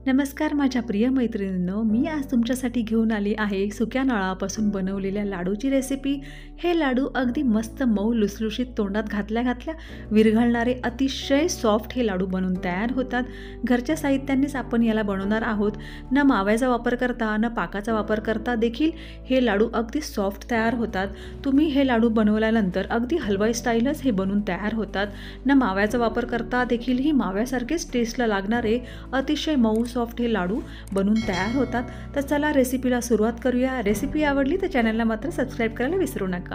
नमस्कार माझ्या प्रिय मैत्रिणींनो, मी आज तुमच्यासाठी घेऊन आली आहे सुक्या नारळापासून बनवलेल्या लाडूची रेसिपी। हे लाडू अगदी मस्त मऊ लुसलुशीत तोंडात घातल्या घातल्या विरघळणारे अतिशय सॉफ्ट हे लाडू बनवून तयार होतात। घरच्या साहित्यानेच आपण याला बनवणार आहोत। न माव्याचा वापर करता न पाकाचा वापर करता देखील हे लाडू अगदी सॉफ्ट तयार होतात। तुम्ही हे लाडू बनवल्यानंतर अगदी हलवाई स्टाईलच हे बनवून तयार होतात। न माव्याचा वापर करता देखील ही माव्यासारखेच टेस्टला लागणारे अतिशय मऊ सॉफ्ट हे लाडू बनवून तयार होतात। तर चला रेसिपीला सुरुवात करूया। रेसिपी आवडली तर चॅनलला मात्र सबस्क्राइब करायला विसरू नका।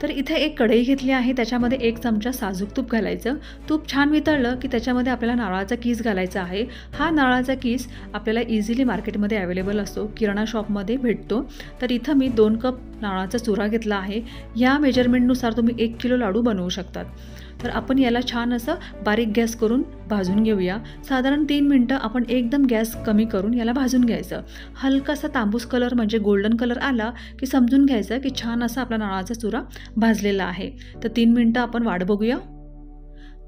तर इथे एक कढई घेतली आहे, त्याच्यामध्ये 1 चमचा साजूक तूप घालायचं। तूप छान वितळलं की त्याच्यामध्ये आपल्याला नारळाचा कीस घालायचा आहे। हा नारळाचा कीस आपल्याला इझिली मार्केटमध्ये अवेलेबल असतो, किराणा शॉपमध्ये भेटतो। तर इथं मी 2 कप नारळाचा चुरा घेतला आहे। या मेजरमेंटनुसार तुम्ही 1 किलो लाडू बनवू शकतात। तर आपण याला छान असं बारीक गॅस करून भाजून घेऊया। साधारण 3 मिनिटं आपण एकदम गॅस कमी करून याला भाजून घ्यायचं। हलकासा तांबूस कलर म्हणजे गोल्डन कलर आला की समजून घ्यायचं की छान असा आपला नारळाचा चुरा भाजलेला आहे। तर 3 मिनिटं आपण वाट बघूया।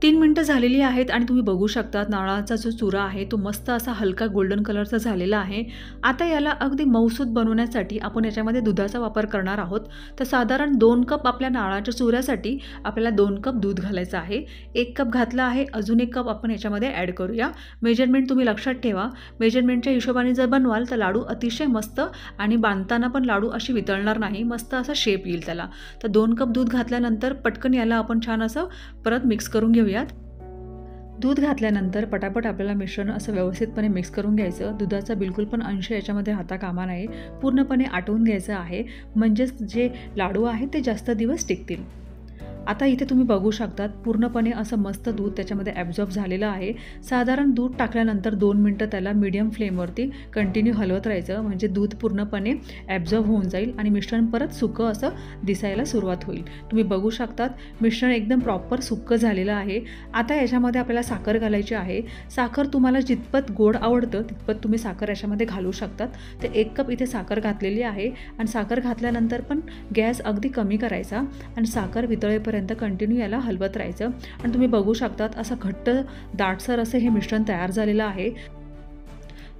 3 मिनिटं झालेली आहेत आणि तुम्ही बघू शकता नारळाचा जो चुरा आहे तो मस्त असा हलका गोल्डन कलरचा झालेला आहे। आता याला अगदी मऊसूत बनवण्यासाठी आपण याच्यामध्ये दुधाचा वापर करणार आहोत। तर साधारण 2 कप आपल्या नारळाच्या चुऱ्यासाठी आपल्याला 2 कप दूध घालायचं आहे। 1 कप घातला आहे, अजून 1 कप आपण याच्यामध्ये ॲड करूया। मेजरमेंट तुम्ही लक्षात ठेवा। मेजरमेंटच्या हिशोबाने जर बनवाल तर लाडू अतिशय मस्त आणि बांधताना पण लाडू अशी वितळणार नाही, मस्त असा शेप येईल त्याला। तर 2 कप दूध घातल्यानंतर पटकन याला आपण छान असं परत मिक्स करून घेऊयात। दूध घातल्यानंतर पटापट आपल्याला मिश्रण असं व्यवस्थितपणे मिक्स करून घ्यायचं। दुधाचा बिलकुल पण अंश याच्यामध्ये राहता कामा नये, पूर्णपणे आटवून घ्यायचं आहे, म्हणजेच जे लाडू आहेत ते जास्त दिवस टिकतील। आता इथे तुम्ही बघू शकतात पूर्णपणे असं मस्त दूध त्याच्यामध्ये ॲब्झॉर्ब झालेलं आहे। साधारण दूध टाकल्यानंतर 2 मिनिटं त्याला मीडियम फ्लेमवरती कंटिन्यू हलवत राहायचं, म्हणजे दूध पूर्णपणे ॲब्झॉर्ब होऊन जाईल आणि मिश्रण परत सुकं असं दिसायला सुरुवात होईल। तुम्ही बघू शकतात मिश्रण एकदम प्रॉपर सुकं झालेलं आहे। आता याच्यामध्ये आपल्याला साखर घालायची आहे। साखर तुम्हाला जितपत गोड आवडतं तितपत तुम्ही साखर याच्यामध्ये घालू शकतात। तर 1 कप इथे साखर घातलेली आहे आणि साखर घातल्यानंतर पण गॅस अगदी कमी करायचा आणि साखर वितळेपर्यंत कंटिन्यू याला हलवत राहायचं। आणि तुम्ही बघू शकतात असं घट्ट दाटसर असं हे मिश्रण तयार झालेलं आहे।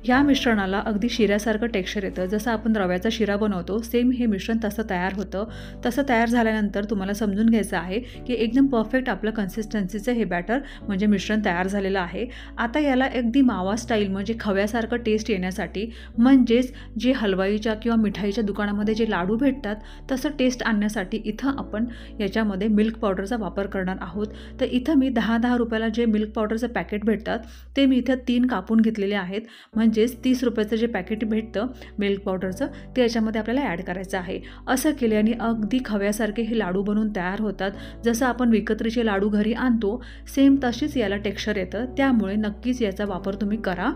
या मिश्रणाला अगदी शिऱ्यासारखं टेक्स्चर येतं, जसं आपण रव्याचा शिरा बनवतो सेम हे मिश्रण तसं तयार होतं। तसं तयार झाल्यानंतर तुम्हाला समजून घ्यायचं आहे की एकदम परफेक्ट आपलं कन्सिस्टन्सीचं हे बॅटर म्हणजे मिश्रण तयार झालेलं आहे। आता याला अगदी मावा स्टाईल म्हणजे खव्यासारखं टेस्ट येण्यासाठी, म्हणजेच जे हलवाईच्या किंवा मिठाईच्या दुकानामध्ये जे लाडू भेटतात तसं टेस्ट आणण्यासाठी इथं आपण याच्यामध्ये मिल्क पावडरचा वापर करणार आहोत। तर इथं मी 10-10 रुपयाला जे मिल्क पावडरचं पॅकेट भेटतात ते मी इथं 3 कापून घेतलेले आहेत, म्हणजेच 30 रुपयाचं जे पॅकेट भेटतं मिल्क पावडरचं ते याच्यामध्ये आपल्याला ॲड करायचं आहे। असं केल्याने अगदी खव्यासारखे हे लाडू बनवून तयार होतात। जसं आपण विकत्रीचे लाडू घरी आणतो सेम तशीच याला टेक्स्चर येतं, त्यामुळे नक्कीच याचा वापर तुम्ही करा।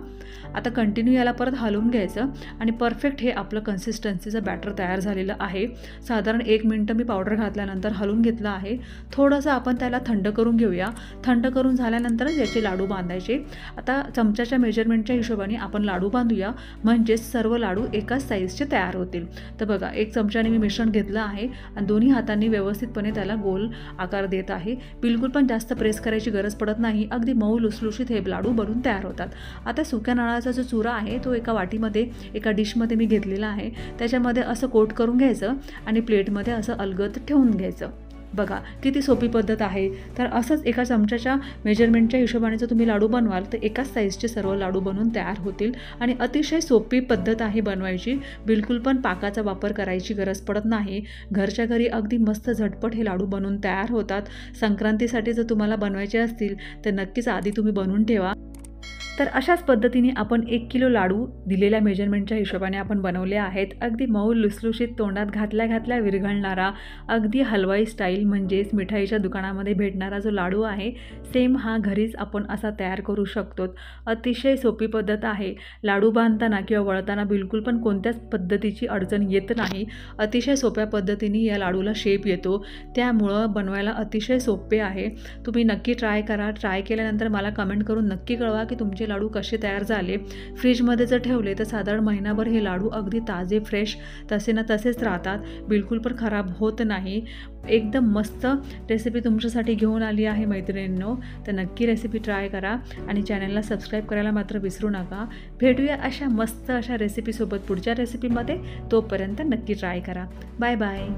आता कंटिन्यू याला परत हलवून घ्यायचं आणि परफेक्ट हे आपलं कन्सिस्टन्सीचं बॅटर तयार झालेलं आहे। साधारण 1 मिनिटं मी पावडर घातल्यानंतर हलवून घेतलं आहे। थोडंसं आपण त्याला थंड करून घेऊया। थंड करून झाल्यानंतरच याचे लाडू बांधायचे। आता चमच्याच्या मेजरमेंटच्या हिशोबाने आपण लाडू बांधूया, म्हणजेच सर्व लाडू एकाच साईजचे तयार होतील। तर बघा 1 चमच्याने मी मिश्रण घेतलं आहे आणि दोन्ही हातांनी व्यवस्थितपणे त्याला गोल आकार देत आहे। बिलकुल पण जास्त प्रेस करायची गरज पडत नाही, अगदी मऊ लुसलुशीत हे लाडू बनवून तयार होतात। आता सुक्या नारळाचा जो चुरा आहे तो एका वाटीमध्ये एका डिशमध्ये मी घेतलेला आहे, त्याच्यामध्ये असं कोट करून घ्यायचं आणि प्लेटमध्ये असं अलगद ठेवून घ्यायचं। बघा किती सोपी पद्धत आहे। तर असंच एका चमच्याच्या मेजरमेंटच्या हिशोबाने जर तुम्ही लाडू बनवाल तर एकाच साईजचे सर्व लाडू बनवून तयार होतील आणि अतिशय सोपी पद्धत आहे बनवायची। बिलकुल पण पाकाचा वापर करायची गरज पडत नाही। घरच्या घरी अगदी मस्त झटपट हे लाडू बनवून तयार होतात। संक्रांतीसाठी जर तुम्हाला बनवायचे असतील तर नक्कीच आधी तुम्ही बनवून ठेवा। तर अशाच पद्धतीने आपण 1 किलो लाडू दिलेल्या मेजरमेंटच्या हिशोबाने आपण बनवले आहेत। अगदी मऊ लुसलुशीत तोंडात घातल्या घातल्या विरघळणारा अगदी हलवाई स्टाईल म्हणजेच मिठाईच्या दुकानामध्ये भेटणारा जो लाडू आहे सेम हा घरीच आपण असा तयार करू शकतो। अतिशय सोपी पद्धत आहे। लाडू बांधताना किंवा वळताना बिलकुल पण कोणत्याच पद्धतीची अडचण येत नाही। अतिशय सोप्या पद्धतीने या लाडूला शेप येतो, त्यामुळं बनवायला अतिशय सोपे आहे। तुम्ही नक्की ट्राय करा। ट्राय केल्यानंतर मला कमेंट करून नक्की कळवा की तुमचे लाडू कसे तयार झाले. फ्रीजमध्ये जर ठेवले तर साधारण महिनाभर हे लाडू अगदी ताजे फ्रेश तसे ना तसेच राहतात, बिलकुल पण खराब होत नाही. एकदम मस्त रेसिपी तुमच्यासाठी घेऊन आली आहे मैत्रिणींनो. तर नक्की रेसिपी ट्राय करा आणि चॅनलला सबस्क्राईब करायला मात्र विसरू नका. भेटूया अशा मस्त अशा रेसिपीसोबत पुढच्या रेसिपीमध्ये. तोपर्यंत नक्की ट्राय करा. Bye bye.